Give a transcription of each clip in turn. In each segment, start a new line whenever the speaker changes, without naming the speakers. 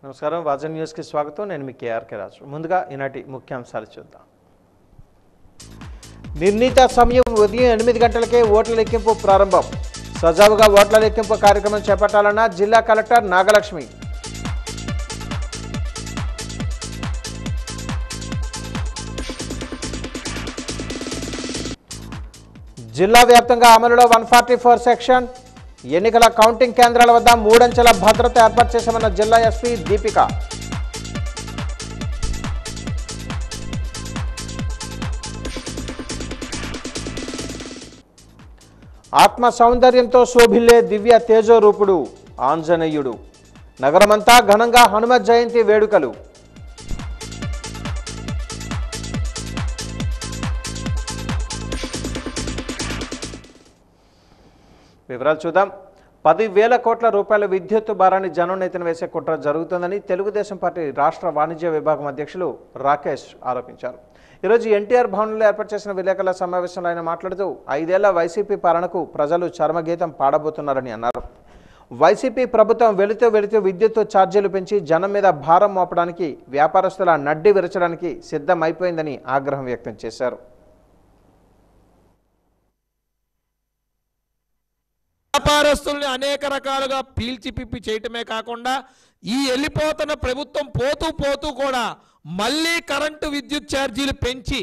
నమస్కారం wasn't news కి స్వాగతం నేను మీ కేఆర్కే రాజు ముందుగా ఈనాటి ముఖ్యాంశాలు చూద్దాం నిర్ణీత సమయం ఉదయం 8 గంటలకే ఓట్ల లెక్కింపు ప్రారంభం సజావుగా ఓట్ల లెక్కింపు కార్యక్రమం చేపట్టాలన్న జిల్లా కలెక్టర్ నాగలక్ష్మి జిల్లా వ్యాప్తంగా అమలులో 144 సెక్షన్ ఎన్నికల కౌంటింగ్ కేంద్రాల వద్ద 3 అంచెల భద్రత ఏర్పాటు చేశామన్న జిల్లా ఎస్పీ దీపిక ఆత్మ సౌందర్యంతో శోభిల్లే దివ్య తేజోరూపుడు ఆంజనేయుడు నగరమంతా ఘనంగా హనుమ జయంతి వేడుకలు వివరాలు చూద్దాం 10,000 కోట్ల రూపాయల విద్యుత్ భారాన్ని జనం వేసే కుట్ర జరుగుతుందని తెలుగుదేశం పార్టీ రాష్ట్ర వాణిజ్య విభాగం అధ్యక్షులు రాకేష్ ఆరోపించారు. ఈరోజు ఎన్టీఆర్ భవన్లో ఏర్పాటు చేసిన విలేకరుల సమావేశంలో ఆయన మాట్లాడుతూ 5 ఏళ్ల వైసీపీ పాలనకు ప్రజలు చరమగీతం పాడబోతున్నారని అన్నారు. వైసీపీ ప్రభుత్వం వెళుతూ విద్యుత్ ఛార్జీలు పెంచి జనం మీద భారం మోపడానికి వ్యాపారస్తుల నడ్డి విరచడానికి సిద్ధమైపోయిందని ఆగ్రహం వ్యక్తం చేశారు.
వ్యాపారస్తుల్ని అనేక రకాలుగా పీల్చి పిప్పి చేయటమే కాకుండా ఈ వెళ్ళిపోతున్న ప్రభుత్వం పోతూ కూడా మళ్ళీ కరెంటు విద్యుత్ ఛార్జీలు పెంచి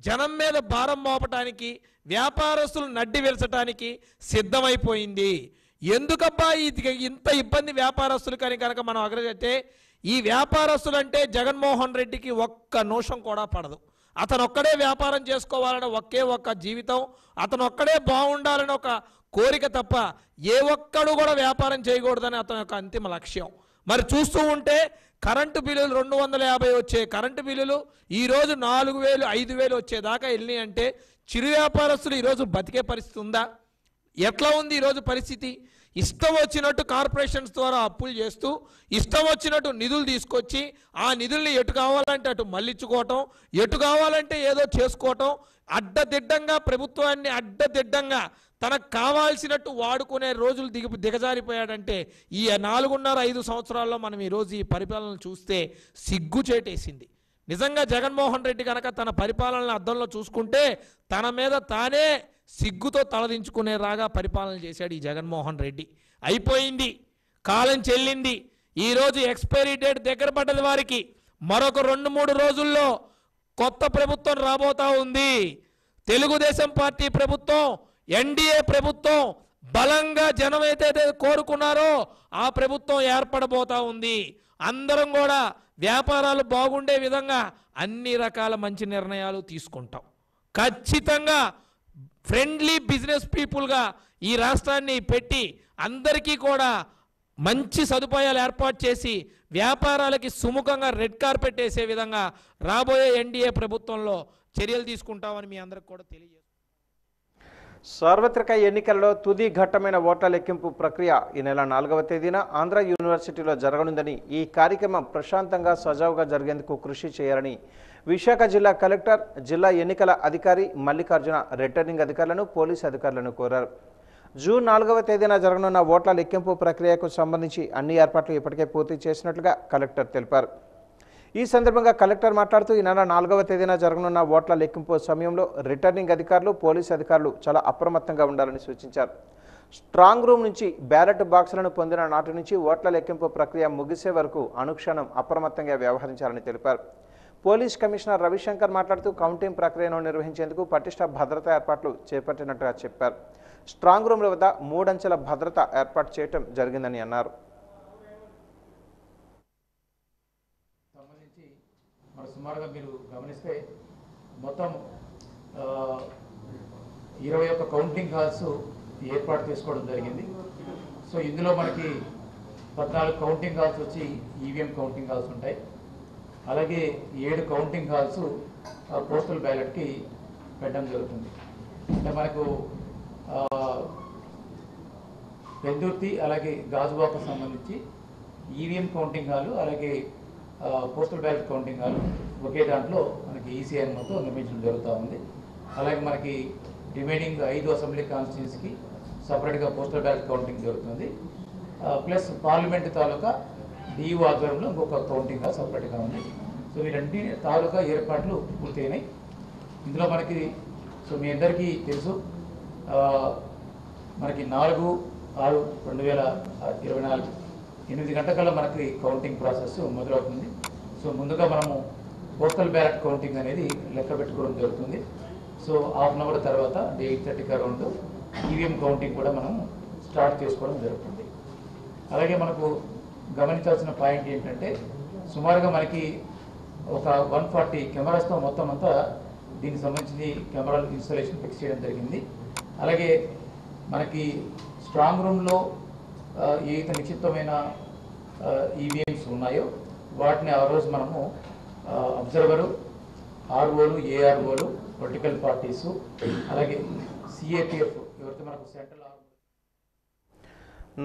జనం మీద భారం మోపటానికి వ్యాపారస్తులు నడ్డి విరచడానికి సిద్ధమైపోయింది. ఎందుకబ్బా ఇంత ఇబ్బంది వ్యాపారస్తులు కానీ కనుక మనం అగ్రజైతే ఈ వ్యాపారస్తులు అంటే జగన్మోహన్ రెడ్డికి ఒక్క నిమిషం కూడా పడదు. అతను ఒక్కడే వ్యాపారం చేసుకోవాలని ఒక్క జీవితం, అతను ఒక్కడే బాగుండాలని ఒక కోరిక తప్ప ఏ ఒక్కడు కూడా వ్యాపారం చేయకూడదని అతని యొక్క అంతిమ లక్ష్యం. మరి చూస్తూ ఉంటే కరెంటు బిల్లులు 250 వచ్చే కరెంటు బిల్లులు ఈరోజు 4,000 5,000 వచ్చేదాకా వెళ్ళినాయి అంటే చిరు వ్యాపారస్తులు ఈరోజు బతికే పరిస్థితి ఉందా? ఎట్లా ఉంది ఈరోజు పరిస్థితి? ఇష్టం వచ్చినట్టు కార్పొరేషన్స్ ద్వారా అప్పులు చేస్తూ ఇష్టం వచ్చినట్టు నిధులు తీసుకొచ్చి ఆ నిధుల్ని ఎటు కావాలంటే అటు మళ్ళించుకోవటం, ఎటు కావాలంటే ఏదో చేసుకోవటం, అడ్డదిడ్డంగా ప్రభుత్వాన్ని అడ్డదిడ్డంగా తనకు కావాల్సినట్టు వాడుకునే రోజులు దిగజారిపోయాడంటే ఈ 4.5 సంవత్సరాల్లో మనం ఈరోజు ఈ పరిపాలన చూస్తే సిగ్గుచేటేసింది. నిజంగా జగన్మోహన్ రెడ్డి కనుక తన పరిపాలనను అద్దంలో చూసుకుంటే తన మీద తానే సిగ్గుతో తలదించుకునేలాగా పరిపాలన చేశాడు ఈ జగన్మోహన్ రెడ్డి. అయిపోయింది, కాలం చెల్లింది. ఈరోజు ఎక్స్పైరీ డేట్ దగ్గర పడ్డది వారికి. మరొక 2-3 రోజుల్లో కొత్త ప్రభుత్వం రాబోతా ఉంది. తెలుగుదేశం పార్టీ ప్రభుత్వం, ఎన్డీఏ ప్రభుత్వం బలంగా జనం ఏదైతే కోరుకున్నారో ఆ ప్రభుత్వం ఏర్పడబోతా ఉంది. అందరం కూడా వ్యాపారాలు బాగుండే విధంగా అన్ని రకాల మంచి నిర్ణయాలు తీసుకుంటాం. ఖచ్చితంగా ఫ్రెండ్లీ బిజినెస్ పీపుల్గా ఈ రాష్ట్రాన్ని పెట్టి అందరికీ కూడా మంచి సదుపాయాలు ఏర్పాటు చేసి వ్యాపారాలకి సుముఖంగా రెడ్ కార్పెట్ వేసే విధంగా రాబోయే ఎన్డీఏ ప్రభుత్వంలో చర్యలు తీసుకుంటామని మీ అందరికి కూడా తెలియజేస్తాం.
సార్వత్రిక ఎన్నికల్లో తుది ఘట్టమైన ఓట్ల లెక్కింపు ప్రక్రియ ఈ నెల 4వ తేదీన ఆంధ్ర యూనివర్సిటీలో జరగనుందని, ఈ కార్యక్రమం ప్రశాంతంగా సజావుగా జరిగేందుకు కృషి చేయాలని విశాఖ జిల్లా కలెక్టర్, జిల్లా ఎన్నికల అధికారి మల్లికార్జున రిటర్నింగ్ అధికారులను, పోలీసు అధికారులను కోరారు. జూన్ 4వ తేదీన జరగనున్న ఓట్ల లెక్కింపు ప్రక్రియకు సంబంధించి అన్ని ఏర్పాట్లు ఇప్పటికే పూర్తి చేసినట్లుగా కలెక్టర్ తెలిపారు. ఈ సందర్భంగా కలెక్టర్ మాట్లాడుతూ ఈ నెల 4వ తేదీన జరగనున్న ఓట్ల లెక్కింపు సమయంలో రిటర్నింగ్ అధికారులు, పోలీసు అధికారులు చాలా అప్రమత్తంగా ఉండాలని సూచించారు. స్ట్రాంగ్ రూమ్ నుంచి బ్యాలెట్ బాక్సులను పొందిన నాటి నుంచి ఓట్ల లెక్కింపు ప్రక్రియ ముగిసే వరకు అనుక్షణం అప్రమత్తంగా వ్యవహరించాలని తెలిపారు. పోలీస్ కమిషనర్ రవిశంకర్ మాట్లాడుతూ కౌంటింగ్ ప్రక్రియను నిర్వహించేందుకు పటిష్ట భద్రతా ఏర్పాట్లు చేపట్టినట్టుగా చెప్పారు. స్ట్రాంగ్ రూమ్ల వద్ద 3 అంచెల భద్రత ఏర్పాటు చేయడం జరిగిందని అన్నారు.
సుమారుగా మీరు గమనిస్తే మొత్తం 21 కౌంటింగ్ హాల్స్ ఏర్పాటు చేసుకోవడం జరిగింది. సో ఇందులో మనకి 14 కౌంటింగ్ హాల్స్ వచ్చి ఈవీఎం కౌంటింగ్ హాల్స్ ఉంటాయి. అలాగే 7 కౌంటింగ్ హాల్స్ పోస్టల్ బ్యాలెట్కి పెట్టడం జరుగుతుంది. అంటే మనకు పెందుర్తి అలాగే గాజువాకు సంబంధించి ఈవీఎం కౌంటింగ్ హాలు అలాగే పోస్టల్ బ్యాలెట్ కౌంటింగ్ హాల్ ఒకే దాంట్లో మనకి ఈసీఐఎంతో నిర్మించడం జరుగుతూ ఉంది. అలాగే మనకి రిమైనింగ్ 5 అసెంబ్లీ కాన్స్టిట్యూన్సీకి సపరేట్గా పోస్టల్ బ్యాలెట్ కౌంటింగ్ జరుగుతుంది. ప్లస్ పార్లమెంట్ తాలూకా డిఈఓ ఆధ్వర్యంలో ఇంకొక కౌంటింగ్ హాల్ సపరేట్గా ఉంది. సో వీరన్ని తాలూకా ఏర్పాట్లు పూర్తయినాయి. ఇందులో మనకి మీ అందరికీ తెలుసు, మనకి 4/6/2024 8 గంటల మనకి కౌంటింగ్ ప్రాసెస్ మొదలవుతుంది. సో ముందుగా మనము పోస్టల్ బ్యాలెట్ కౌంటింగ్ అనేది లెక్క పెట్టుకోవడం జరుగుతుంది. సో హాఫ్ అన్ అవర్ తర్వాత 8:30కి అరౌండ్ ఈవీఎం కౌంటింగ్ కూడా మనం స్టార్ట్ చేసుకోవడం జరుగుతుంది. అలాగే మనకు గమనించాల్సిన పాయింట్ ఏంటంటే, సుమారుగా మనకి ఒక 140 కెమెరాస్తో మొత్తం అంతా దీనికి సంబంధించి కెమెరాలు ఇన్స్టాలేషన్ ఫిక్స్ చేయడం జరిగింది. అలాగే మనకి స్ట్రాంగ్ రూమ్లో ఏదైతే నిక్షిప్తమైన ఈవీఎంస్ ఉన్నాయో వాటిని ఆ రోజు మనము అబ్జర్వరు, ఆర్ఓలు, ఏఆర్ఓలు, పొలిటికల్ పార్టీసు, అలాగే సిఏపిఎఫ్ ఎవరైతే మనకు సెంట్రల్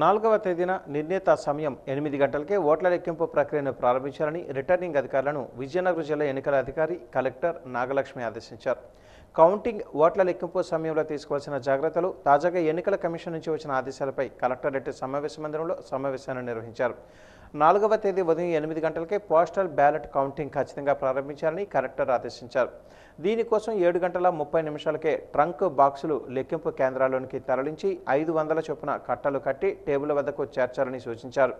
4వ తేదీన నిర్ణీత సమయం 8 గంటలకే ఓట్ల లెక్కింపు ప్రక్రియను ప్రారంభించాలని రిటర్నింగ్ అధికారులను విజయనగరం జిల్లా ఎన్నికల అధికారి కలెక్టర్ నాగలక్ష్మి ఆదేశించారు. కౌంటింగ్, ఓట్ల లెక్కింపు సమయంలో తీసుకోవాల్సిన జాగ్రత్తలు, తాజాగా ఎన్నికల కమిషన్ నుంచి వచ్చిన ఆదేశాలపై కలెక్టరేట్ సమావేశ మందిరంలో సమావేశాన్ని నిర్వహించారు. 4వ తేదీ ఉదయం 8 గంటలకే పోస్టల్ బ్యాలెట్ కౌంటింగ్ ఖచ్చితంగా ప్రారంభించాలని కలెక్టర్ ఆదేశించారు. దీనికోసం 7:30 ట్రంక్ బాక్సులు లెక్కింపు కేంద్రాల్లోనికి తరలించి 500 చొప్పున కట్టలు కట్టి టేబుల్ వద్దకు చేర్చాలని సూచించారు.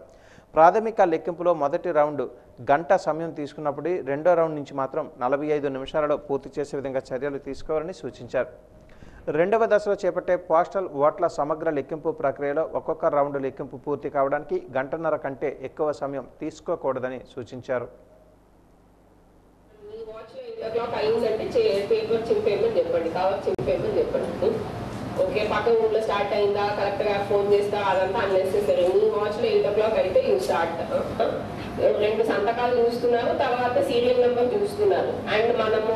ప్రాథమిక లెక్కింపులో మొదటి రౌండ్ గంట సమయం తీసుకున్నప్పుడు రెండో రౌండ్ నుంచి మాత్రం 45 నిమిషాలలో పూర్తి చేసే విధంగా చర్యలు తీసుకోవాలని సూచించారు. రెండవ దశలో చేపట్టే పోస్టల్ ఓట్ల సమగ్ర లెక్కింపు ప్రక్రియలో ఒక్కొక్క రౌండ్ లెక్కింపు పూర్తి కావడానికి గంటన్నర కంటే ఎక్కువ సమయం తీసుకోకూడదని సూచించారు.
ఓకే, పక్కన ఊళ్ళో స్టార్ట్ అయిందా, కరెక్ట్గా ఫోన్ చేస్తా, అదంతా అన్నెసెసరీ. మీ వాచ్లో 8 o'clock అయితే యూ స్టార్ట్. 2 సంతకాలు చూస్తున్నారు, తర్వాత సీరియల్ నెంబర్ చూస్తున్నారు. అండ్ మనము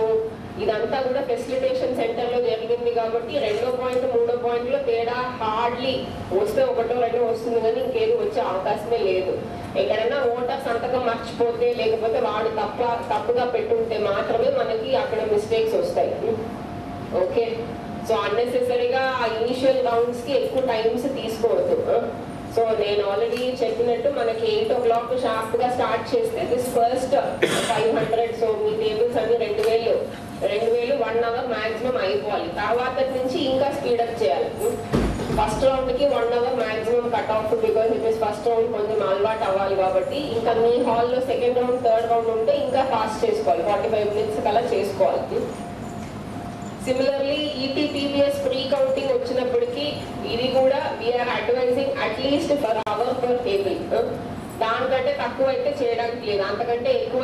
ఇదంతా కూడా ఫెసిలిటేషన్ సెంటర్లో జరిగింది కాబట్టి 2వ పాయింట్ 3వ పాయింట్లో తేడా హార్డ్లీ వస్తే 1 or 2 వస్తుంది, కానీ ఇంకేది వచ్చే అవకాశమే లేదు. ఎక్కడైనా ఓటర్ సంతకం మర్చిపోతే, లేకపోతే వాడు తప్పుగా పెట్టుంటే మాత్రమే మనకి అక్కడ మిస్టేక్స్ వస్తాయి. ఓకే, సో అన్నెసెసరీగా ఆ ఇనిషియల్ రౌండ్స్కి ఎక్కువ టైమ్స్ తీసుకోవద్దు. సో నేను ఆల్రెడీ చెప్పినట్టు మనకి 8 o'clock షార్ప్గా స్టార్ట్ చేస్తే this first 500, so me tables అన్ని 2000 1 hour మ్యాక్సిమం అయిపోవాలి. తర్వాత నుంచి ఇంకా స్పీడప్ చేయాలి. ఫస్ట్ రౌండ్కి 1 hour maximum cut off, because it is first round కొంచెం అలవాటు అవ్వాలి కాబట్టి. ఇంకా మీ హాల్లో సెకండ్ రౌండ్, థర్డ్ రౌండ్ ఉంటే ఇంకా ఫాస్ట్ చేసుకోవాలి, 45 minutes కల్లా చేసుకోవాలి. సిమిలర్లీ ఈటీపీవీఎస్ ప్రీ కౌంటింగ్ వచ్చినప్పటికీ ఇది కూడా we are advising at least for hour per table. దానికంటే తక్కువ అయితే చేయడానికి లేదు, అంతకంటే ఎక్కువ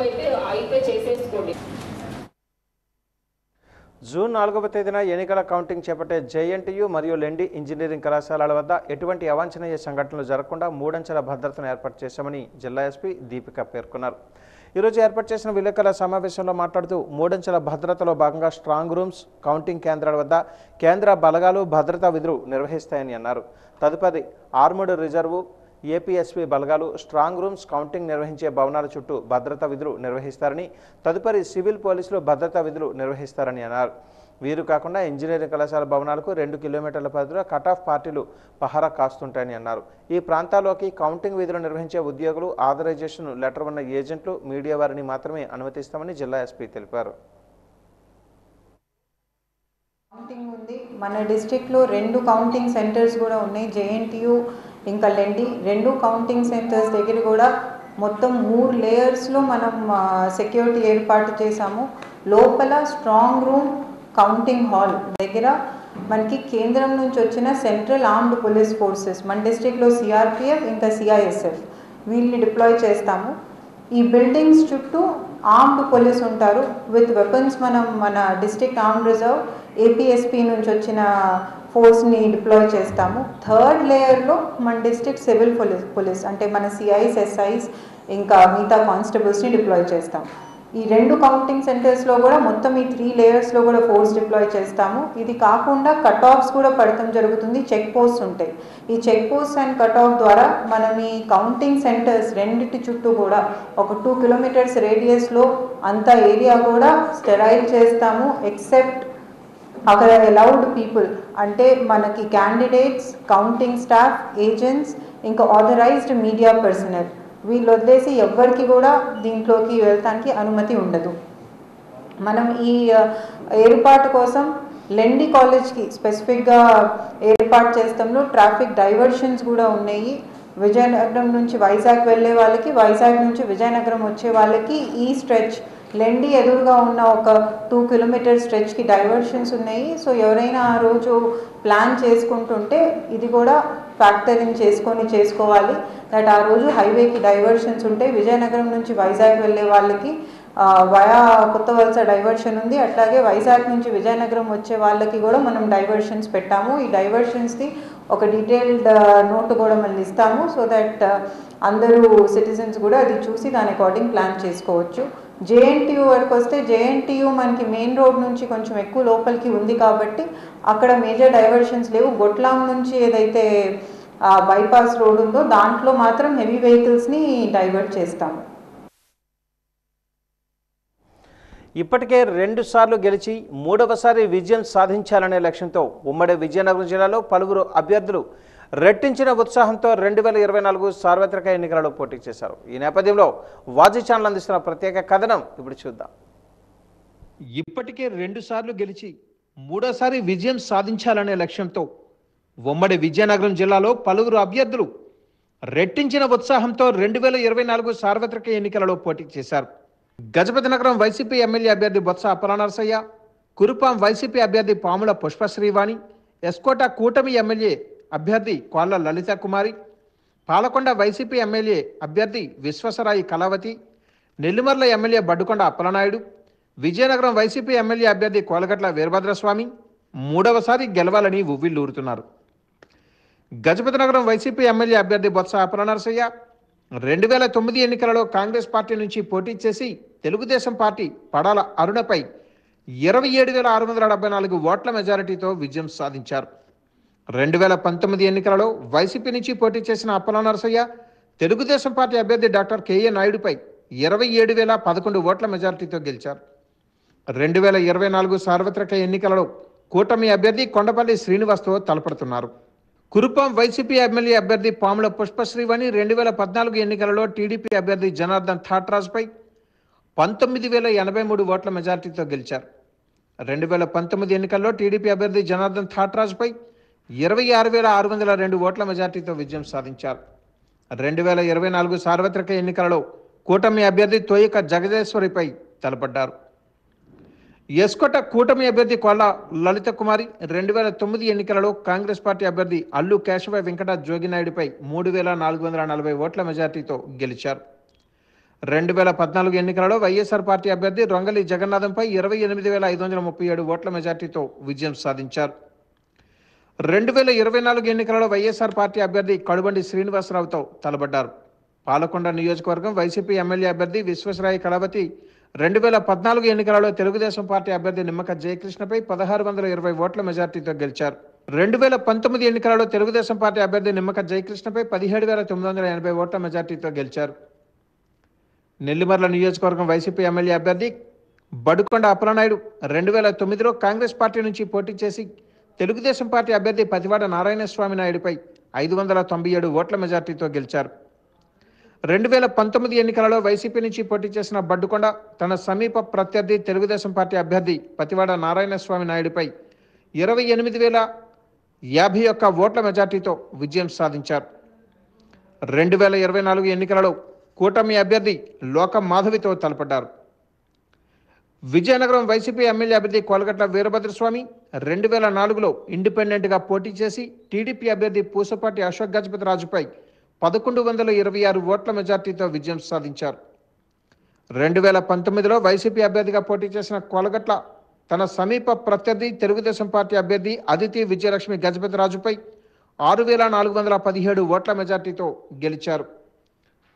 అయితే చేసేసుకోండి.
జూన్ 4వ తేదీన ఎన్నికల కౌంటింగ్ చేపట్టే జేఎన్టీయూ మరియు లెండి ఇంజనీరింగ్ కళాశాలల వద్ద ఎటువంటి అవాంఛనీయ సంఘటనలు జరగకుండా 3 అంచెల భద్రతను ఏర్పాటు చేశామని జిల్లా ఎస్పీ దీపిక పేర్కొన్నారు. ఈరోజు ఏర్పాటు చేసిన విలేకరుల సమావేశంలో మాట్లాడుతూ 3 అంచెల భద్రతలో భాగంగా స్ట్రాంగ్ రూమ్స్, కౌంటింగ్ కేంద్రాల వద్ద కేంద్ర బలగాలు భద్రతా విధులు నిర్వహిస్తాయని అన్నారు. తదుపరి ఆర్మడ్ రిజర్వు, ఏపీఎస్పీ బలగాలు స్ట్రాంగ్ రూమ్స్, కౌంటింగ్ నిర్వహించే భవనాల చుట్టూ భద్రతా విధులు నిర్వహిస్తారని, తదుపరి సివిల్ పోలీసులు భద్రతా విధులు నిర్వహిస్తారని అన్నారు. వీరు కాకుండా ఇంజనీరింగ్ కళాశాల భవనాలకు 2 కిలోమీటర్ల పరిధిలో కట్ ఆఫ్ పార్టీలు పహారా కాస్తుంటాయని అన్నారు. ఈ ప్రాంతాల్లోకి కౌంటింగ్ విధులు నిర్వహించే ఉద్యోగులు, ఆథరైజేషన్ లెటర్ ఉన్న ఏజెంట్లు, మీడియా వారిని మాత్రమే అనుమతిస్తామని జిల్లా ఎస్పీ తెలిపారు.
కౌంటింగ్ ఉంది మన డిస్ట్రిక్ట్లో 2 కౌంటింగ్ సెంటర్స్ కూడా ఉన్నాయి. జేఎన్టీయూ ఇంకా లెండి 2 కౌంటింగ్ సెంటర్స్ దగ్గర కూడా మొత్తం 3 లేయర్స్లో మనం సెక్యూరిటీ ఏర్పాటు చేశాము. లోపల స్ట్రాంగ్ రూమ్, కౌంటింగ్ హాల్ దగ్గర మనకి కేంద్రం నుంచి వచ్చిన సెంట్రల్ ఆర్మ్డ్ పోలీస్ ఫోర్సెస్, మన డిస్ట్రిక్ట్లో సిఆర్పిఎఫ్ ఇంకా సిఐఎస్ఎఫ్ వీళ్ళని డిప్లాయ్ చేస్తాము. ఈ బిల్డింగ్స్ చుట్టూ ఆర్మ్డ్ పోలీస్ ఉంటారు విత్ వెపన్స్. మనం మన డిస్ట్రిక్ట్ ఆర్మ్డ్ రిజర్వ్, ఏపీఎస్పీ నుంచి వచ్చిన ఫోర్స్ని డిప్లాయ్ చేస్తాము. 3rd లేయర్లో మన డిస్ట్రిక్ట్ సివిల్ పోలీస్ అంటే మన సిఐస్, ఎస్ఐస్ ఇంకా మిగతా కానిస్టేబుల్స్ని డిప్లాయ్ చేస్తాం. ఈ 2 కౌంటింగ్ సెంటర్స్లో కూడా మొత్తం ఈ 3 లేయర్స్లో కూడా ఫోర్స్ డిప్లాయ్ చేస్తాము. ఇది కాకుండా కట్ ఆఫ్స్ కూడా పడటం జరుగుతుంది. చెక్ పోస్ట్ ఉంటాయి. ఈ check post and cut off ద్వారా మనం ఈ కౌంటింగ్ సెంటర్స్ రెండింటి చుట్టూ కూడా ఒక 2 kilometers రేడియస్లో అంత ఏరియా కూడా స్టెరైల్ చేస్తాము. ఎక్సెప్ట్ అక్కడ అలౌడ్ పీపుల్ అంటే మనకి క్యాండిడేట్స్, కౌంటింగ్ స్టాఫ్, ఏజెంట్స్ ఇంకా ఆథరైజ్డ్ మీడియా పర్సనల్ వీళ్ళు వదిలేసి ఎవ్వరికి కూడా దీంట్లోకి వెళ్ళటానికి అనుమతి ఉండదు. మనం ఈ ఏర్పాటు కోసం లెండి కాలేజ్కి స్పెసిఫిక్గా ఏర్పాటు చేస్తాంలో ట్రాఫిక్ డైవర్షన్స్ కూడా ఉన్నాయి. విజయనగరం నుంచి వైజాగ్ వెళ్ళే వాళ్ళకి, వైజాగ్ నుంచి విజయనగరం వచ్చే వాళ్ళకి ఈ స్ట్రెచ్ లెండి ఎదురుగా ఉన్న ఒక 2 కిలోమీటర్ స్ట్రెచ్కి డైవర్షన్స్ ఉన్నాయి. సో ఎవరైనా ఆ రోజు ప్లాన్ చేసుకుంటుంటే ఇది కూడా ఫ్యాక్టర్ ఇన్ చేసుకోవాలి. దట్ ఆ రోజు హైవేకి డైవర్షన్స్ ఉంటాయి. విజయనగరం నుంచి వైజాగ్ వెళ్ళే వాళ్ళకి వయా కొత్త వలస డైవర్షన్ ఉంది. అట్లాగే వైజాగ్ నుంచి విజయనగరం వచ్చే వాళ్ళకి కూడా మనం డైవర్షన్స్ పెట్టాము. ఈ డైవర్షన్స్ది ఒక డీటెయిల్డ్ నోట్ కూడా మనం ఇస్తాము. సో దట్ అందరూ సిటిజన్స్ కూడా అది చూసి దాని అకార్డింగ్ ప్లాన్ చేసుకోవచ్చు. జేఎన్టీయూ వరకు వస్తే జేఎన్టీయూ మనకి మెయిన్ రోడ్ నుంచి కొంచెం ఎక్కువ లోపలికి ఉంది కాబట్టి అక్కడ మేజర్ డైవర్షన్స్ లేవు. గొట్లాం నుంచి ఏదైతే బైపాస్ రోడ్ ఉందో దాంట్లో మాత్రం హెవీ వెహికల్స్ని డైవర్ట్ చేస్తాము.
ఇప్పటికే 2 సార్లు గెలిచి 3వసారి విజయం సాధించాలనే లక్ష్యంతో ఉమ్మడి విజయనగరం జిల్లాలో పలువురు అభ్యర్థులు రెట్టించిన ఉత్సాహంతో 2024 సార్వత్రిక ఎన్నికలలో పోటీ చేశారు. ఈ నేపథ్యంలో వాజీ ఛానల్ అందిస్తున్న ప్రత్యేక కథనం ఇప్పుడు చూద్దాం. ఇప్పటికే 2 సార్లు గెలిచి 3వసారి విజయం సాధించాలనే లక్ష్యంతో ఉమ్మడి విజయనగరం జిల్లాలో పలువురు అభ్యర్థులు రెట్టించిన ఉత్సాహంతో 2024 సార్వత్రిక ఎన్నికలలో పోటీ చేశారు. గజపతి నగరం వైసీపీ ఎమ్మెల్యే అభ్యర్థి బొత్స అప్పలనరసయ్య, కురుపాం వైసీపీ అభ్యర్థి పాముల పుష్పశ్రీవాణి, ఎస్కోట కూటమి ఎమ్మెల్యే అభ్యర్థి కోళ్ల లలిత కుమారి, పాలకొండ వైసీపీ ఎమ్మెల్యే అభ్యర్థి విశ్వసరాయి కళావతి, నెల్లిమర్ల ఎమ్మెల్యే బడ్డుకొండ అప్పలనాయుడు, విజయనగరం వైసీపీ ఎమ్మెల్యే అభ్యర్థి కోలగట్ల వీరభద్రస్వామి 3వసారి గెలవాలని ఉవ్విళ్లూరుతున్నారు. గజపతి నగరం వైసీపీ ఎమ్మెల్యే అభ్యర్థి బొత్స అప్పలనరసయ్య 2009 ఎన్నికలలో కాంగ్రెస్ పార్టీ నుంచి పోటీ చేసి తెలుగుదేశం పార్టీ పడాల అరుణపై 27,674 ఓట్ల మెజారిటీతో విజయం సాధించారు. 2019 ఎన్నికలలో వైసీపీ నుంచి పోటీ చేసిన అప్పలనరసయ్య తెలుగుదేశం పార్టీ అభ్యర్థి డాక్టర్ కేఏ నాయుడుపై 27,011 ఓట్ల మెజారిటీతో గెలిచారు. 2024 సార్వత్రిక ఎన్నికలలో కూటమి అభ్యర్థి కొండపల్లి శ్రీనివాస్తో తలపడుతున్నారు. కురుపాం వైసీపీ ఎమ్మెల్యే అభ్యర్థి పాముల పుష్పశ్రీవాణి 2014 ఎన్నికలలో టీడీపీ అభ్యర్థి జనార్దన్ థాట్రాజ్పై 19,083 ఓట్ల మెజారిటీతో గెలిచారు. 2019 ఎన్నికల్లో టీడీపీ అభ్యర్థి జనార్దన్ థాట్రాజ్పై 26,602 ఓట్ల మెజారిటీతో విజయం సాధించారు. 2024 సార్వత్రిక ఎన్నికలలో కూటమి అభ్యర్థి తోయిక జగదేశ్వరిపై తలపడ్డారు. ఎస్కోట కూటమి అభ్యర్థి కోళ్ల లలిత కుమారి 2009 ఎన్నికలలో కాంగ్రెస్ పార్టీ అభ్యర్థి అల్లు కేశవ వెంకట జోగినాయుడిపై 3,440 ఓట్ల మెజార్టీతో గెలిచారు. 2014 ఎన్నికలలో వైఎస్ఆర్ పార్టీ అభ్యర్థి రొంగలి జగన్నాథంపై 28,537 ఓట్ల మెజార్టీతో విజయం సాధించారు. 2024 ఎన్నికలలో వైఎస్ఆర్ పార్టీ అభ్యర్థి కడుబండి శ్రీనివాసరావుతో తలబడ్డారు. పాలకొండ నియోజకవర్గం వైసీపీ ఎమ్మెల్యే అభ్యర్థి విశ్వసరాయి కళావతి 2014 ఎన్నికలలో తెలుగుదేశం పార్టీ అభ్యర్థి నిమ్మక జయకృష్ణపై 1,620 ఓట్ల మెజార్టీతో గెలిచారు. 2019 ఎన్నికలలో తెలుగుదేశం పార్టీ అభ్యర్థి నిమ్మక జయకృష్ణపై 17,980 ఓట్ల మెజార్టీతో గెలిచారు. నెల్లిమర్ల నియోజకవర్గం వైసీపీ ఎమ్మెల్యే అభ్యర్థి బడుకొండ అప్పలనాయుడు 2009లో కాంగ్రెస్ పార్టీ నుంచి పోటీ చేసి తెలుగుదేశం పార్టీ అభ్యర్థి పతివాడ నారాయణస్వామి నాయుడుపై 597 ఓట్ల మెజార్టీతో గెలిచారు. 2019 ఎన్నికలలో వైసీపీ నుంచి పోటీ చేసిన బడ్డుకొండ తన సమీప ప్రత్యర్థి తెలుగుదేశం పార్టీ అభ్యర్థి పతివాడ నారాయణస్వామి నాయుడుపై 28,051 ఓట్ల మెజార్టీతో విజయం సాధించారు. 2024 ఎన్నికలలో కూటమి అభ్యర్థి లోకం మాధవితో తలపడ్డారు. విజయనగరం వైసీపీ ఎమ్మెల్యే అభ్యర్థి కోలగట్ల వీరభద్రస్వామి 2004లో ఇండిపెండెంట్గా పోటీ చేసి టీడీపీ అభ్యర్థి పూసపాటి అశోక్ గజపతి రాజుపై 1,126 ఓట్ల మెజార్టీతో విజయం సాధించారు. 2019లో వైసీపీ అభ్యర్థిగా పోటీ చేసిన కోలగట్ల తన సమీప ప్రత్యర్థి తెలుగుదేశం పార్టీ అభ్యర్థి అదితి విజయలక్ష్మి గజపతి రాజుపై 6,417 ఓట్ల మెజార్టీతో గెలిచారు.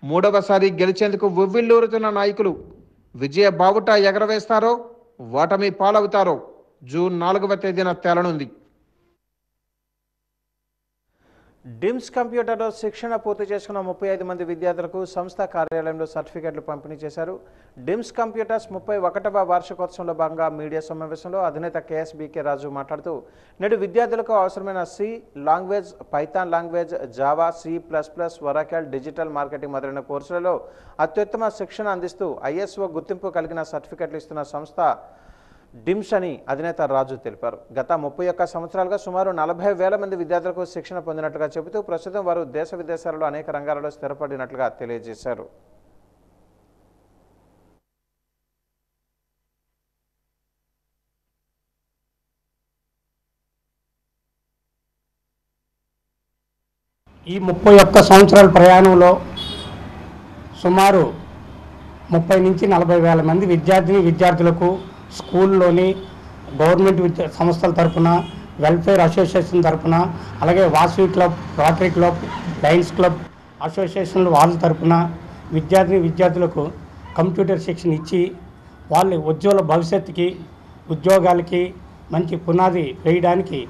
3వసారి గెలిచేందుకు ఉవ్విళ్లూరుతున్న నాయకులు విజయ బావుట ఎగరవేస్తారో ఓటమి పాలవుతారో జూన్ 4వ తేదీన తేలనుంది. డిమ్స్ కంప్యూటర్లో శిక్షణ పూర్తి చేసుకున్న 35 మంది విద్యార్థులకు సంస్థ కార్యాలయంలో సర్టిఫికెట్లు పంపిణీ చేశారు. డిమ్స్ కంప్యూటర్స్ 31వ వార్షికోత్సవంలో భాగంగా మీడియా సమావేశంలో అధినేత కేఎస్బీకే రాజు మాట్లాడుతూ నేడు విద్యార్థులకు అవసరమైన C language, Python language, Java, C++, Oracle, digital marketing మొదలైన కోర్సులలో అత్యుత్తమ శిక్షణ అందిస్తూ ISO గుర్తింపు కలిగిన సర్టిఫికెట్లు ఇస్తున్న సంస్థ డిమ్స్ అని అధినేత రాజు తెలిపారు. గత 31 సంవత్సరాలుగా సుమారు 40,000 మంది విద్యార్థులకు శిక్షణ పొందినట్లుగా చెబుతూ ప్రస్తుతం వారు దేశ విదేశాలలో అనేక రంగాలలో స్థిరపడినట్లుగా తెలియజేశారు.
ఈ 31 సంవత్సరాల ప్రయాణంలో సుమారు 30 నుంచి 40,000 మంది విద్యార్థులకు స్కూల్లోని గవర్నమెంట్ సంస్థల తరఫున, వెల్ఫేర్ అసోసియేషన్ తరఫున, అలాగే Vasavi club, rotary club, lions club అసోసియేషన్ల వాళ్ళ తరఫున విద్యార్థులకు కంప్యూటర్ శిక్షణ ఇచ్చి వాళ్ళ ఉజ్వల భవిష్యత్తుకి, ఉద్యోగాలకి మంచి పునాది వేయడానికి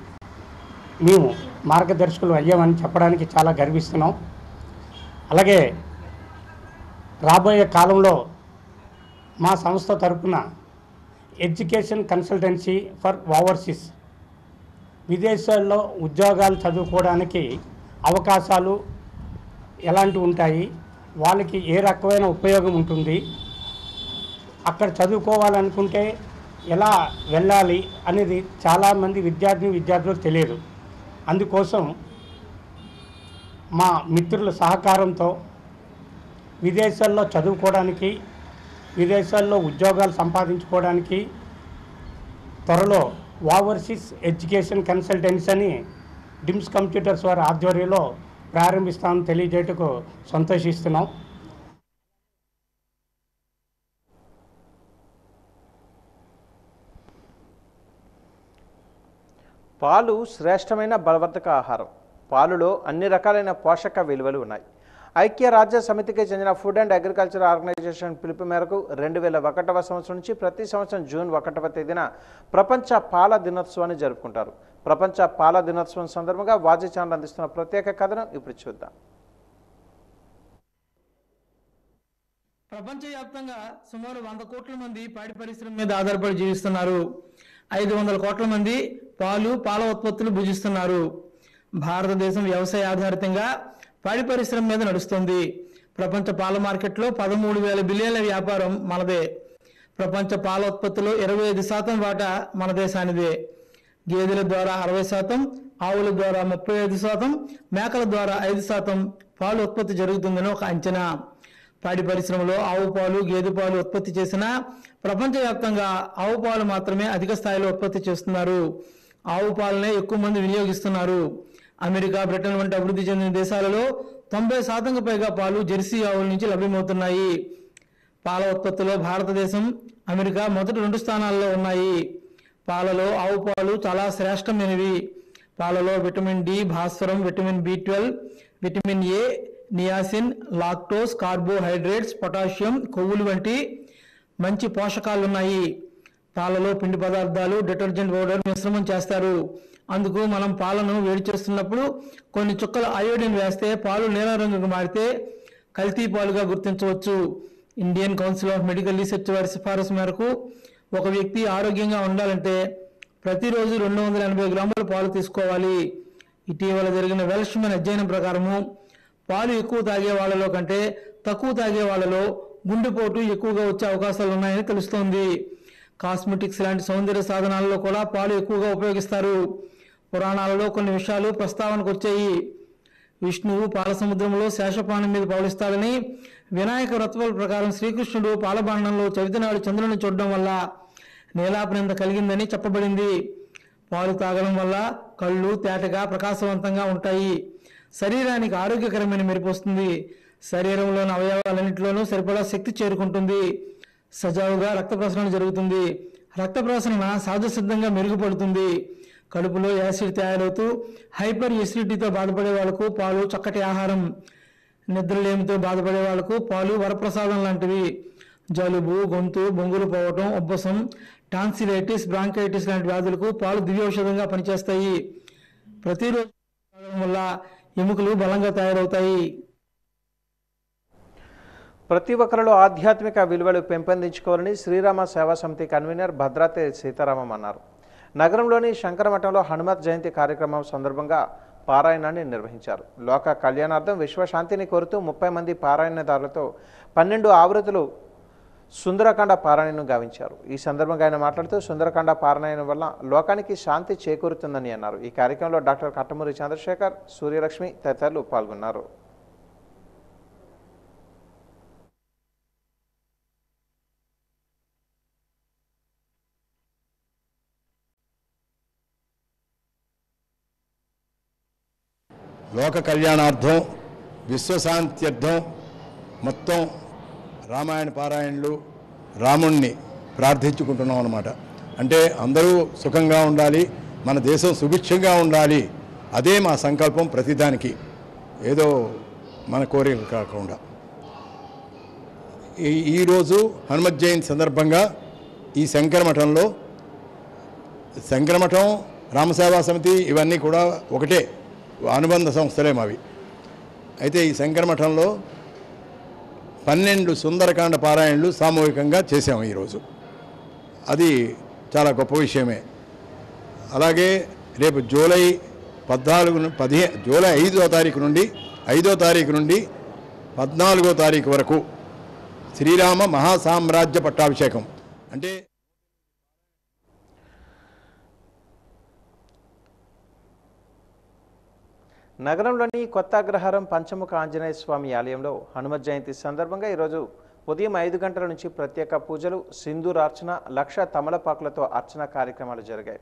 మేము మార్గదర్శకులు అయ్యామని చెప్పడానికి చాలా గర్విస్తున్నాం. అలాగే రాబోయే కాలంలో మా సంస్థ తరఫున ఎడ్యుకేషన్ కన్సల్టెన్సీ ఫర్ ఓవర్సీస్, విదేశాల్లో ఉద్యోగాలు చదువుకోవడానికి అవకాశాలు ఎలాంటివి ఉంటాయి, వాళ్ళకి ఏ రకమైన ఉపయోగం ఉంటుంది, అక్కడ చదువుకోవాలనుకుంటే ఎలా వెళ్ళాలి అనేది చాలామంది విద్యార్థులకు తెలియదు. అందుకోసం మా మిత్రుల సహకారంతో విదేశాల్లో చదువుకోవడానికి, విదేశాల్లో ఉద్యోగాలు సంపాదించుకోవడానికి త్వరలో ఓవర్సీస్ ఎడ్యుకేషన్ కన్సల్టెన్సీ అని డిమ్స్ కంప్యూటర్స్ వారి ఆధ్వర్యంలో ప్రారంభిస్తామని తెలియజేయటకు సంతోషిస్తున్నాం.
పాలు శ్రేష్టమైన బలవర్ధక ఆహారం. పాలులో అన్ని రకాలైన పోషక విలువలు ఉన్నాయి. ఐక్యరాజ్య సమితికి చెందిన ఫుడ్ అండ్ అగ్రికల్చర్ ఆర్గనైజేషన్ పిలుపు మేరకు 2001వ సంవత్సరం నుంచి ప్రతి సంవత్సరం జూన్ 1వ తేదీన ప్రపంచ పాల దినోత్సవాన్ని జరుపుకుంటారు. ప్రపంచ పాల దినోత్సవం సందర్భంగా వాజీ ఛానల్ అందిస్తున్న ప్రత్యేక కథనం ఇప్పుడు చూద్దాం.
ప్రపంచవ్యాప్తంగా సుమారు 100 కోట్ల మంది పాడి పరిశ్రమ మీద ఆధారపడి జీవిస్తున్నారు. 500 కోట్ల మంది పాల ఉత్పత్తులు భుజిస్తున్నారు. భారతదేశం వ్యవసాయ ఆధారితంగా పాడి పరిశ్రమ మీద నడుస్తుంది. ప్రపంచ పాల మార్కెట్లో 13,000 బిలియన్ల వ్యాపారం మనదే. ప్రపంచ పాల ఉత్పత్తిలో 25% వాటా మన దేశానిదే. గేదెల ద్వారా 60%, ఆవుల ద్వారా 35%, మేకల ద్వారా 5% పాలు ఉత్పత్తి జరుగుతుందని ఒక అంచనా. పాడి పరిశ్రమలో ఆవు పాలు, గేదె పాలు ఉత్పత్తి చేసినా ప్రపంచవ్యాప్తంగా ఆవు పాలు మాత్రమే అధిక స్థాయిలో ఉత్పత్తి చేస్తున్నారు. ఆవు పాలనే ఎక్కువ మంది వినియోగిస్తున్నారు. అమెరికా, బ్రిటన్ వంటి అభివృద్ధి చెందిన దేశాలలో 90%కు పైగా పాలు జెర్సీ ఆవుల నుంచి లభ్యమవుతున్నాయి. పాల ఉత్పత్తిలో భారతదేశం, అమెరికా మొదటి 2 స్థానాల్లో ఉన్నాయి. పాలలో ఆవు పాలు చాలా శ్రేష్టమైనవి. పాలలో విటమిన్ డి, భాస్వరం, vitamin B12, vitamin A, niacin, lactose, carbohydrates, potassium, కొవ్వులు వంటి మంచి పోషకాలున్నాయి. పాలలో పిండి పదార్థాలు, డిటర్జెంట్ పౌడర్ మిశ్రమం చేస్తారు. అందుకు మనం పాలను వేడి చేస్తున్నప్పుడు కొన్ని చుక్కల అయోడిన్ వేస్తే పాలు నీలం రంగుకు మారితే కల్తీ పాలుగా గుర్తించవచ్చు. Indian council of medical research వారి సిఫారసు మేరకు ఒక వ్యక్తి ఆరోగ్యంగా ఉండాలంటే ప్రతిరోజు 280 గ్రాముల పాలు తీసుకోవాలి. ఇటీవల జరిగిన వెల్ష్మన్ అధ్యయనం ప్రకారము పాలు ఎక్కువ తాగే వాళ్ళలో కంటే తక్కువ తాగే వాళ్ళలో గుండెపోటు ఎక్కువగా వచ్చే అవకాశాలు ఉన్నాయని తెలుస్తోంది. కాస్మెటిక్స్ లాంటి సౌందర్య సాధనాలలో కూడా పాలు ఎక్కువగా ఉపయోగిస్తారు. పురాణాలలో కొన్ని విషయాలు ప్రస్తావనకు వచ్చాయి. విష్ణువు పాల సముద్రంలో శేషపానం మీద పౌలిస్తాడని, వినాయక వ్రతముల ప్రకారం శ్రీకృష్ణుడు పాలబాండంలో చవితినాడు చంద్రుని చూడడం వల్ల నీలాపనింద కలిగిందని చెప్పబడింది. పాలు తాగడం వల్ల కళ్ళు తేటగా ప్రకాశవంతంగా ఉంటాయి. శరీరానికి ఆరోగ్యకరమైన మెరుపు వస్తుంది. శరీరంలోని అవయవాలన్నింటిలోనూ సరిపడా శక్తి చేరుకుంటుంది. సజావుగా రక్త ప్రసరణ జరుగుతుంది. రక్త ప్రసరణ సహజ సిద్ధంగా మెరుగుపడుతుంది. కడుపులో యాసిడ్ తయారవుతూ హైపర్ ఎసిడిటీతో బాధపడే వాళ్లకు పాలు చక్కటి ఆహారం. నిద్రలేమితో బాధపడే వాళ్లకు పాలు వరప్రసాదం లాంటివి. జలుబు, గొంతు, బొంగులు పోవటం, ఉబ్బసం, టాన్సిలైటిస్, బ్రాంకైటిస్ లాంటి వ్యాధులకు పాలు దివ్య ఔషధంగా పనిచేస్తాయి. ప్రతిరోజు తాగడం వల్ల ఎముకలు బలంగా తయారవుతాయి.
ప్రతి ఒక్కరిలో ఆధ్యాత్మిక విలువలు పెంపొందించుకోవాలని శ్రీరామ సేవా సమితి కన్వీనర్ భద్రాద్రి సీతారామం అన్నారు. నగరంలోని శంకరమఠంలో హనుమత్ జయంతి కార్యక్రమం సందర్భంగా పారాయణాన్ని నిర్వహించారు. లోక కళ్యాణార్థం విశ్వశాంతిని కోరుతూ 30 మంది పారాయణదారులతో 12 ఆవృత్తులు సుందరకాండ పారాయణను గావించారు. ఈ సందర్భంగా ఆయన మాట్లాడుతూ సుందరకాండ పారాయణం వల్ల లోకానికి శాంతి చేకూరుతుందని అన్నారు. ఈ కార్యక్రమంలో డాక్టర్ కట్టమూరి చంద్రశేఖర్, సూర్యలక్ష్మి తదితరులు పాల్గొన్నారు.
లోక కళ్యాణార్థం విశ్వశాంత్యర్థం మొత్తం రామాయణ పారాయణలు రాముణ్ణి ప్రార్థించుకుంటున్నాం అన్నమాట. అంటే అందరూ సుఖంగా ఉండాలి, మన దేశం సుభిక్షంగా ఉండాలి, అదే మా సంకల్పం. ప్రతిదానికి ఏదో మన కోరికలు కాకుండా ఈరోజు హనుమత్ జయంతి సందర్భంగా ఈ శంకరమఠం రామసేవా సమితి ఇవన్నీ కూడా ఒకటే, అనుబంధ సంస్థలే మావి. అయితే ఈ శంకరమఠంలో 12 సుందరకాండ పారాయణలు సామూహికంగా చేసాము ఈరోజు. అది చాలా గొప్ప విషయమే. అలాగే రేపు జూలై 5వ తారీఖు నుండి 14వ తారీఖు వరకు శ్రీరామ మహాసామ్రాజ్య పట్టాభిషేకం. అంటే
నగరంలోని కొత్త అగ్రహారం పంచముఖ ఆంజనేయ స్వామి ఆలయంలో హనుమత్ జయంతి సందర్భంగా ఈరోజు ఉదయం 5 గంటల నుంచి ప్రత్యేక పూజలు, సింధూరార్చన, లక్ష తమలపాకులతో అర్చన కార్యక్రమాలు జరిగాయి.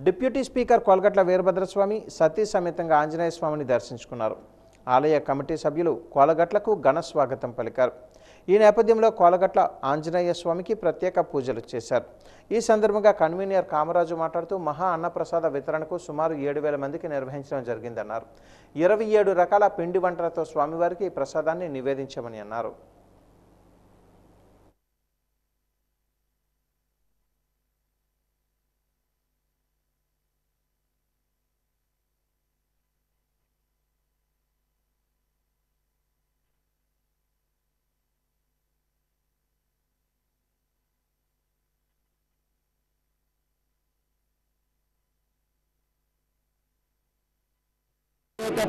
డిప్యూటీ స్పీకర్ కొలగట్ల వీరభద్రస్వామి సతీ సమేతంగా ఆంజనేయ స్వామిని దర్శించుకున్నారు. ఆలయ కమిటీ సభ్యులు కోలగట్లకు ఘన స్వాగతం పలికారు. ఈ నేపథ్యంలో కోలగట్ల ఆంజనేయ స్వామికి ప్రత్యేక పూజలు చేశారు. ఈ సందర్భంగా కన్వీనర్ కామరాజు మాట్లాడుతూ మహా అన్నప్రసాద వితరణకు సుమారు 7,000 మందికి నిర్వహించడం జరిగిందన్నారు. 27 రకాల పిండి వంటలతో స్వామివారికి ప్రసాదాన్ని నివేదించామని అన్నారు.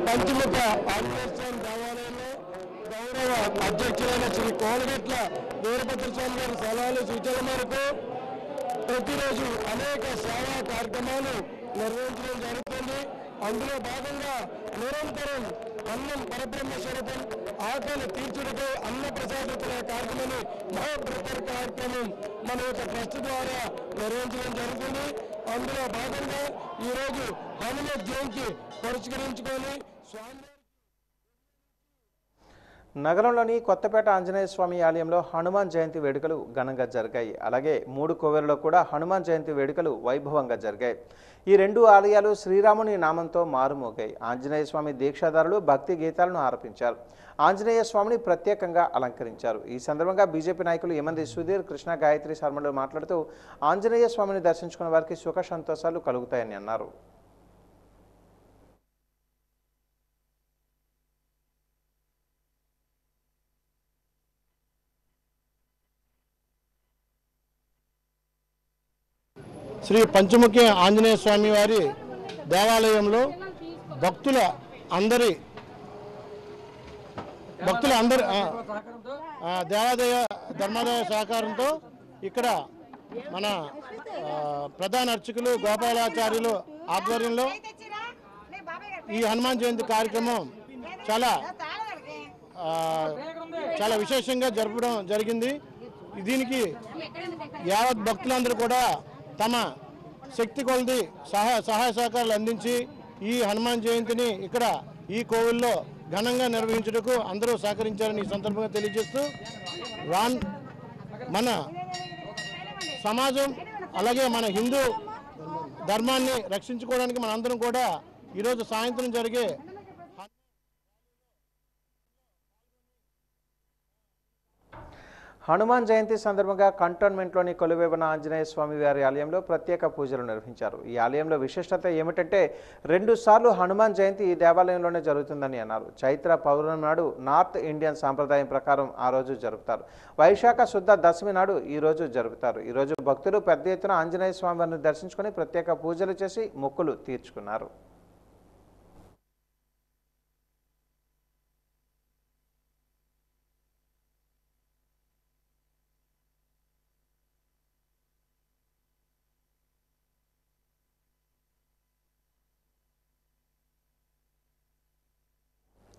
పంచముఖ ఆంజనేయ స్వామి దేవాలయంలో గౌరవ అధ్యక్షులైన శ్రీ కోలగట్ల వీరభద్రస్వామి గారి సలహాలు సూచనల మేరకు ప్రతిరోజు అనేక సేవా కార్యక్రమాలు నిర్వహించడం జరుగుతుంది. అందులో భాగంగా నిరంతరం అన్నం పరబ్రహ్మ స్వరూపం, ఆకలి తీర్చుటకు అన్న ప్రసాదితుల కార్యక్రమాన్ని మహాబృహత్తర కార్యక్రమం మన యొక్క ట్రస్ట్ ద్వారా నిర్వహించడం జరుగుతుంది. అందులో భాగంగా ఈరోజు హనుమత్ జయంతి పురస్కరించుకొని స్వామి
నగరంలోని కొత్తపేట ఆంజనేయ స్వామి ఆలయంలో హనుమాన్ జయంతి వేడుకలు ఘనంగా జరిగాయి. అలాగే 3 కోవెలలో కూడా హనుమాన్ జయంతి వేడుకలు వైభవంగా జరిగాయి. ఈ 2 ఆలయాలు శ్రీరాముని నామంతో మారుమోగాయి. ఆంజనేయ స్వామి దీక్షాదారులు భక్తి గీతాలను ఆలపించారు. ఆంజనేయ స్వామిని ప్రత్యేకంగా అలంకరించారు. ఈ సందర్భంగా బీజేపీ నాయకులు యమంది సుధీర్, కృష్ణ, గాయత్రి శర్మలు మాట్లాడుతూ ఆంజనేయ స్వామిని దర్శించుకున్న వారికి సుఖ సంతోషాలు కలుగుతాయని అన్నారు.
శ్రీ పంచముఖి ఆంజనేయ స్వామి వారి దేవాలయంలో భక్తుల దేవాదాయ ధర్మాదాయ సహకారంతో ఇక్కడ మన ప్రధాన అర్చకులు గోపాలాచార్యులు ఆధ్వర్యంలో ఈ హనుమాన్ జయంతి కార్యక్రమం చాలా విశేషంగా జరపడం జరిగింది. దీనికి యావత్ భక్తులందరూ కూడా తమ శక్తి కొలది సహాయ సహకారాలు అందించి ఈ హనుమాన్ జయంతిని ఇక్కడ ఈ కోవిల్లో ఘనంగా నిర్వహించుటకు అందరూ సహకరించారని ఈ సందర్భంగా తెలియజేస్తూ మన సమాజం అలాగే మన హిందూ ధర్మాన్ని రక్షించుకోవడానికి మనందరం కూడా ఈరోజు సాయంత్రం జరిగే
హనుమాన్ జయంతి సందర్భంగా కంటోన్మెంట్లోని కొలువైన ఆంజనేయ స్వామి వారి ఆలయంలో ప్రత్యేక పూజలు నిర్వహించారు. ఈ ఆలయంలో విశిష్టత ఏమిటంటే 2 సార్లు హనుమాన్ జయంతి ఈ దేవాలయంలోనే జరుగుతుందని అన్నారు. చైత్ర పౌర్ణమి నాడు నార్త్ ఇండియన్ సాంప్రదాయం ప్రకారం ఆ రోజు జరుపుతారు. వైశాఖ శుద్ధ దశమి నాడు ఈ రోజు జరుపుతారు. ఈ రోజు భక్తులు పెద్ద ఎత్తున ఆంజనేయ స్వామి వారిని దర్శించుకొని ప్రత్యేక పూజలు చేసి మొక్కులు తీర్చుకున్నారు.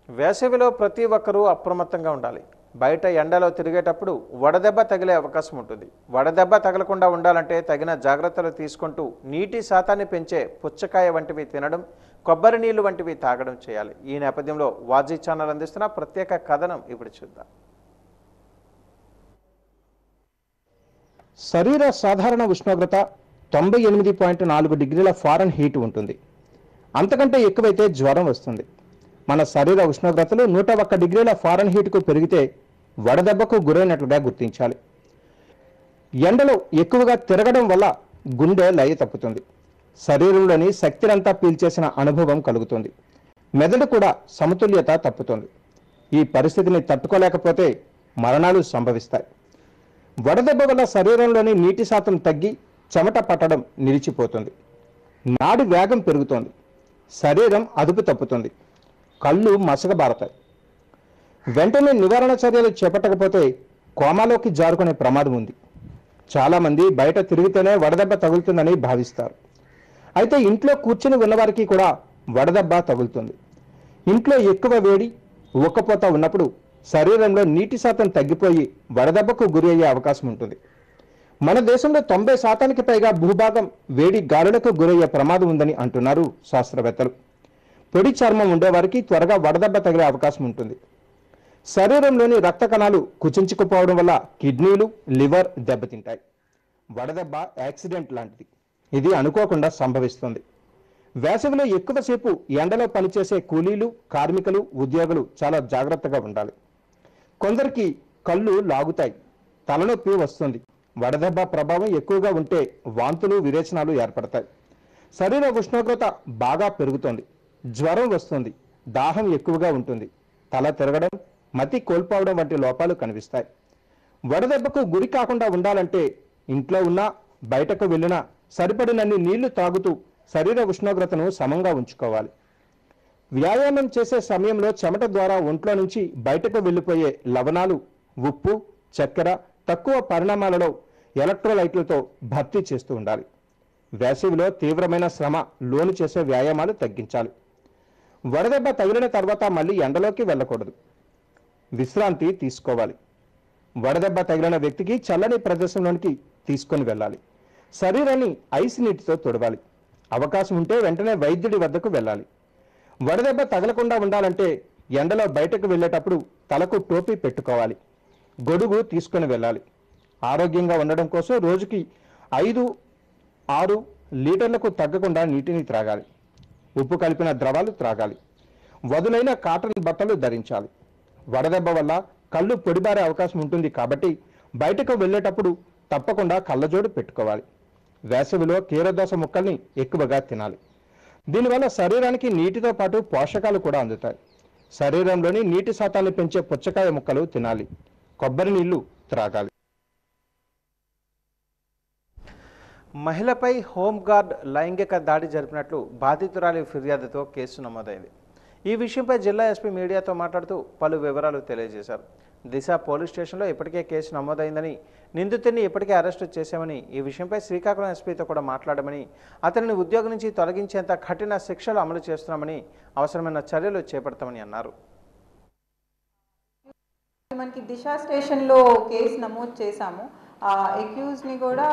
వేసవిలో ప్రతి ఒక్కరూ అప్రమత్తంగా ఉండాలి. బయట ఎండలో తిరిగేటప్పుడు వడదెబ్బ తగిలే అవకాశం ఉంటుంది. వడదెబ్బ తగలకుండా ఉండాలంటే తగిన జాగ్రత్తలు తీసుకుంటూ నీటి శాతాన్ని పెంచే పుచ్చకాయ వంటివి తినడం, కొబ్బరి నీళ్లు వంటివి తాగడం చేయాలి. ఈ నేపథ్యంలో వాజీ ఛానల్ అందిస్తున్న ప్రత్యేక కథనం ఇప్పుడు చూద్దాం.
శరీర సాధారణ ఉష్ణోగ్రత 98.4 డిగ్రీల ఫారెన్ హీట్ ఉంటుంది. అంతకంటే ఎక్కువైతే జ్వరం వస్తుంది. మన శరీర ఉష్ణోగ్రతలు 101 డిగ్రీల ఫారెన్ హీట్కు పెరిగితే వడదెబ్బకు గురైనట్లుగా గుర్తించాలి. ఎండలో ఎక్కువగా తిరగడం వల్ల గుండె లయ తప్పుతుంది. శరీరంలోని శక్తినంతా పీల్చేసిన అనుభవం కలుగుతుంది. మెదడు కూడా సమతుల్యత తప్పుతుంది. ఈ పరిస్థితిని తట్టుకోలేకపోతే మరణాలు సంభవిస్తాయి. వడదెబ్బ వల్ల శరీరంలోని నీటి శాతం తగ్గి చెమట పట్టడం నిలిచిపోతుంది. నాడి వేగం పెరుగుతోంది. శరీరం అదుపు తప్పుతుంది. కళ్ళు మసకబారతాయి. వెంటనే నివారణ చర్యలు చేపట్టకపోతే కోమాలోకి జారుకునే ప్రమాదం ఉంది. చాలామంది బయట తిరిగితేనే వడదెబ్బ తగులుతుందని భావిస్తారు. అయితే ఇంట్లో కూర్చుని ఉన్నవారికి కూడా వడదెబ్బ తగులుతుంది. ఇంట్లో ఎక్కువ వేడి, ఉక్కపోత ఉన్నప్పుడు శరీరంలో నీటి శాతం తగ్గిపోయి వడదెబ్బకు గురి అయ్యే అవకాశం ఉంటుంది. మన దేశంలో 90% పైగా భూభాగం వేడి గాలులకు గురయ్యే ప్రమాదం ఉందని అంటున్నారు శాస్త్రవేత్తలు. పొడి చర్మం ఉండేవారికి త్వరగా వడదెబ్బ తగిలే అవకాశం ఉంటుంది. శరీరంలోని రక్త కణాలు కుచించుకుపోవడం వల్ల కిడ్నీలు, లివర్ దెబ్బతింటాయి. వడదెబ్బ యాక్సిడెంట్ లాంటిది. ఇది అనుకోకుండా సంభవిస్తుంది. వేసవిలో ఎక్కువసేపు ఎండలో పనిచేసే కూలీలు, కార్మికులు, ఉద్యోగులు చాలా జాగ్రత్తగా ఉండాలి. కొందరికి కళ్ళు లాగుతాయి, తలనొప్పి వస్తుంది. వడదెబ్బ ప్రభావం ఎక్కువగా ఉంటే వాంతులు, విరేచనాలు ఏర్పడతాయి. శరీర ఉష్ణోగ్రత బాగా పెరుగుతుంది. జ్వరం వస్తుంది. దాహం ఎక్కువగా ఉంటుంది. తల తిరగడం, మతి కోల్పోవడం వంటి లోపాలు కనిపిస్తాయి. వడదెబ్బకు గురి కాకుండా ఉండాలంటే ఇంట్లో ఉన్నా, బయటకు వెళ్ళినా సరిపడినన్ని నీళ్లు తాగుతూ శరీర ఉష్ణోగ్రతను సమంగా ఉంచుకోవాలి. వ్యాయామం చేసే సమయంలో చెమట ద్వారా ఒంట్లో నుంచి బయటకు వెళ్ళిపోయే లవణాలు, ఉప్పు, చక్కెర తక్కువ పరిణామాలలో ఎలక్ట్రోలైట్లతో భర్తీ చేస్తూ ఉండాలి. వేసవిలో తీవ్రమైన శ్రమ లోను చేసే వ్యాయామాలు తగ్గించాలి. వడదెబ్బ తగిలిన తర్వాత మళ్ళీ ఎండలోకి వెళ్ళకూడదు. విశ్రాంతి తీసుకోవాలి. వడదెబ్బ తగిలిన వ్యక్తికి చల్లని ప్రదేశంలోనికి తీసుకొని వెళ్ళాలి. శరీరాన్ని ఐస్ నీటితో తొడవాలి. అవకాశం ఉంటే వెంటనే వైద్యుడి వద్దకు వెళ్ళాలి. వడదెబ్బ తగలకుండా ఉండాలంటే ఎండలో బయటకు వెళ్ళేటప్పుడు తలకు టోపీ పెట్టుకోవాలి. గొడుగు తీసుకొని వెళ్ళాలి. ఆరోగ్యంగా ఉండడం కోసం రోజుకి 5-6 లీటర్లకు తగ్గకుండా నీటిని త్రాగాలి. ఉప్పు కలిపిన ద్రవాలు త్రాగాలి. వదులైన కాటన్ బట్టలు ధరించాలి. వడదెబ్బ వల్ల కళ్ళు పొడిబారే అవకాశం ఉంటుంది కాబట్టి బయటకు వెళ్ళేటప్పుడు తప్పకుండా కళ్ళజోడు పెట్టుకోవాలి. వేసవిలో కీరదోస ముక్కల్ని ఎక్కువగా తినాలి. దీనివల్ల శరీరానికి నీటితో పాటు పోషకాలు కూడా అందుతాయి. శరీరంలోని నీటి శాతాన్ని పెంచే పుచ్చకాయ ముక్కలు తినాలి. కొబ్బరి నీళ్లు త్రాగాలి.
మహిళపై హోంగార్డ్ లైంగిక దాడి జరిపినట్లు బాధితురాలి ఫిర్యాదుతో కేసు నమోదైంది. ఈ విషయంపై జిల్లా ఎస్పీ మీడియాతో మాట్లాడుతూ పలు వివరాలు తెలియజేశారు. దిశ పోలీస్ స్టేషన్లో ఇప్పటికే కేసు నమోదైందని, నిందితుడిని ఇప్పటికే అరెస్టు చేశామని, ఈ విషయంపై శ్రీకాకుళం ఎస్పీతో కూడా మాట్లాడమని, అతనిని ఉద్యోగం నుంచి తొలగించేంత కఠిన శిక్షలు అమలు చేస్తున్నామని, అవసరమైన చర్యలు చేపడతామని అన్నారు.
మనకి దిశ స్టేషన్లో కేసు నమోదు చేశాము. అక్యూజ్ని కూడా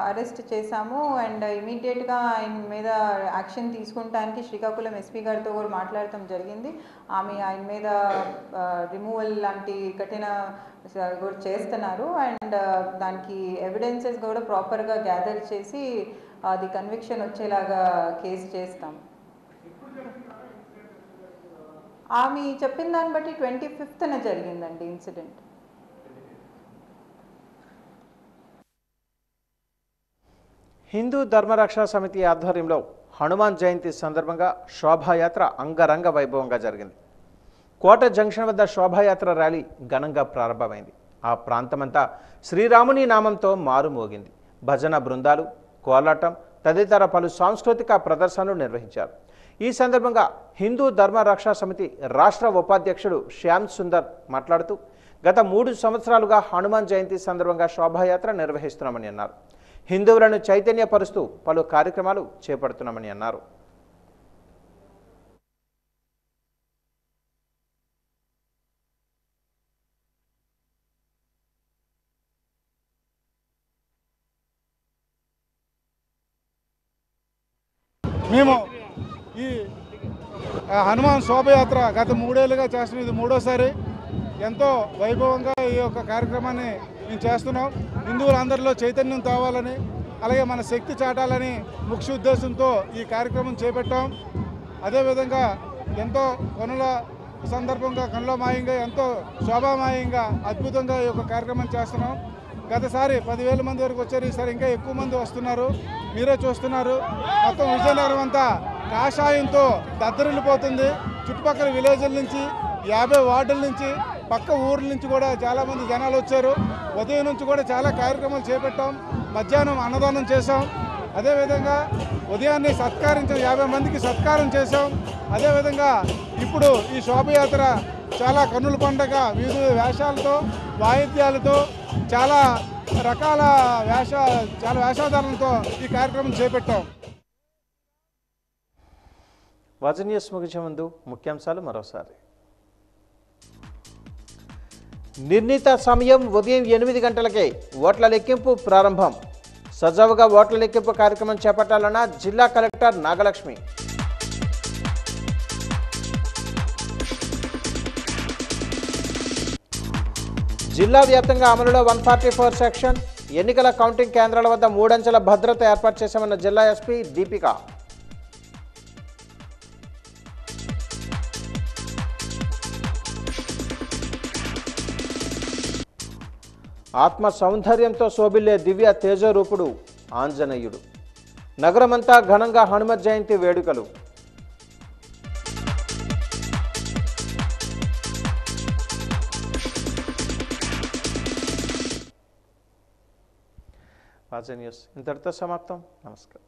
అరెస్ట్ చేశాము అండ్ ఇమీడియట్గా ఆయన మీద యాక్షన్ తీసుకుంటానికి శ్రీకాకుళం ఎస్పీ గారితో కూడా మాట్లాడటం జరిగింది. ఆయన మీద రిమూవల్ లాంటి కఠిన కూడా చేస్తున్నారు అండ్ దానికి ఎవిడెన్సెస్ కూడా ప్రాపర్గా గ్యాదర్ చేసి అది కన్విక్షన్ వచ్చేలాగా కేసు చేస్తాం. ఆమె చెప్పిన దాన్ని బట్టి 25th జరిగిందండి ఇన్సిడెంట్.
హిందూ ధర్మరక్షణ సమితి ఆధ్వర్యంలో హనుమాన్ జయంతి సందర్భంగా శోభాయాత్ర అంగరంగ వైభవంగా జరిగింది. కోట జంక్షన్ వద్ద శోభాయాత్ర ర్యాలీ ఘనంగా ప్రారంభమైంది. ఆ ప్రాంతమంతా శ్రీరాముని నామంతో మారుమోగింది. భజన బృందాలు, కోలాటం తదితర పలు సాంస్కృతిక ప్రదర్శనలు నిర్వహించారు. ఈ సందర్భంగా హిందూ ధర్మ రక్షణ సమితి రాష్ట్ర ఉపాధ్యక్షుడు శ్యామ్ సుందర్ మాట్లాడుతూ గత 3 సంవత్సరాలుగా హనుమాన్ జయంతి సందర్భంగా శోభాయాత్ర నిర్వహిస్తున్నామని అన్నారు. హిందువులను చైతన్యపరుస్తూ పలు కార్యక్రమాలు చేపడుతున్నామని అన్నారు.
మేము ఈ హనుమాన్ శోభయాత్ర గత 3 ఏళ్ళుగా చేస్తున్నాం. ఇది 3వసారి. ఎంతో వైభవంగా ఈ యొక్క కార్యక్రమాన్ని మేము చేస్తున్నాం. హిందువులందరిలో చైతన్యం తేవాలని, అలాగే మన శక్తి చాటాలని ముఖ్య ఉద్దేశంతో ఈ కార్యక్రమం చేపట్టాం. అదేవిధంగా ఎంతో కనుల సందర్భంగా కనులమాయంగా ఎంతో శోభామాయంగా అద్భుతంగా ఈ యొక్క కార్యక్రమం చేస్తున్నాం. గతసారి 10,000 మంది వరకు వచ్చారు. ఈసారి ఇంకా ఎక్కువ మంది వస్తున్నారు. మీరే చూస్తున్నారు. మొత్తం విజయనగరం అంతా కాషాయంతో దద్దరిల్లిపోతుంది. చుట్టుపక్కల విలేజ్ల నుంచి 50 వార్డుల నుంచి పక్క ఊర్ల నుంచి కూడా చాలామంది జనాలు వచ్చారు. ఉదయం నుంచి కూడా చాలా కార్యక్రమాలు చేపట్టాం. మధ్యాహ్నం అన్నదానం చేశాం. అదేవిధంగా ఉదయాన్నే సత్కారించాం, 50 మందికి సత్కారం చేశాం. అదేవిధంగా ఇప్పుడు ఈ శోభయాత్ర చాలా కన్నుల పండగ వివిధ వేషాలతో, వాయిద్యాలతో, చాలా రకాల వేషాధారణతో ఈ కార్యక్రమం చేపట్టాం.
వాజన్ న్యూస్ ముగించే ముందు ముఖ్యాంశాలు మరోసారి. నిర్ణీత సమయం ఉదయం 8 గంటలకే ఓట్ల లెక్కింపు ప్రారంభం. సజావుగా ఓట్ల లెక్కింపు కార్యక్రమం చేపట్టాలన్న జిల్లా కలెక్టర్ నాగలక్ష్మి. జిల్లా వ్యాప్తంగా అమలులో 144 సెక్షన్. ఎన్నికల కౌంటింగ్ కేంద్రాల వద్ద 3 అంచెల భద్రత ఏర్పాటు చేశామన్న జిల్లా ఎస్పీ దీపిక. ఆత్మ సౌందర్యంతో శోభిల్లే దివ్య తేజరూపుడు ఆంజనేయుడు. నగరమంతా ఘనంగా హనుమత్ జయంతి వేడుకలు. వాజన్ న్యూస్ ఇంతటితో సమాప్తం. నమస్కారం.